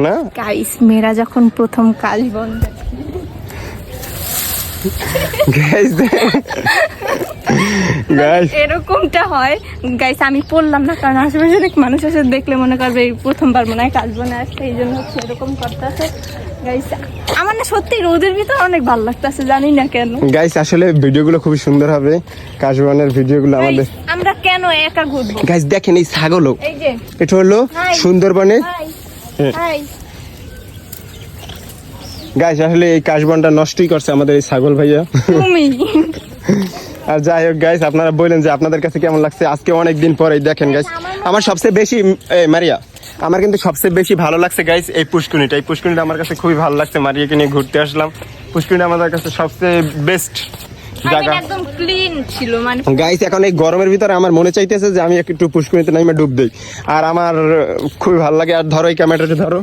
না গাইস মেয়েরা যখন প্রথম কাশবন এরকমটা হয় গাইস। আমি পড়লাম না কারণ আশেপাশে অনেক মানুষ এসে দেখলে মনে করবে এই প্রথমবার মনে হয় কাশবনে আসছে, এই জন্য হচ্ছে এরকম করতেছে গাইস। আমার না সত্যি রোদের ভিতর অনেক ভালো লাগতেছে, জানি না কেন গাইস। আসলে ভিডিওগুলো খুবই সুন্দর হবে, কাশবনের ভিডিওগুলো আমাদের। আমরা কেন একা ঘুরবো গাইস দেখেন এই ছাগল, এই যে এটা হলো সুন্দরবনে। গাইস আসলে এই কাশবনটা নষ্টই করছে আমাদের এই ছাগল ভাইয়া। তুমি আর যাই হোক গাইস, আপনারা বললেন যে আপনাদের কাছে কেমন লাগছে আজকে অনেকদিন পরে। দেখেন গাইস, আমার সবচেয়ে বেশি মারিয়া, আমার কিন্তু সবচেয়ে বেশি ভালো লাগছে গাইস এই পুষ্কুনিটা। এই পুষ্কুনিটা আমার কাছে খুবই ভালো লাগছে, মারিয়াকে নিয়ে ঘুরতে আসলাম। পুষ্কুনিটা আমাদের কাছে সবচেয়ে বেস্ট জায়গা, একদম ক্লিন ছিল মানে। গাইস এখন এই গরমের ভিতরে আমার মনে চাইতেছে যে আমি একটু পুষ্কুনিতে নামে ডুব দিই, আর আমার খুবই ভালো লাগে। আর ধরো এই ক্যামেরাটা ধরো।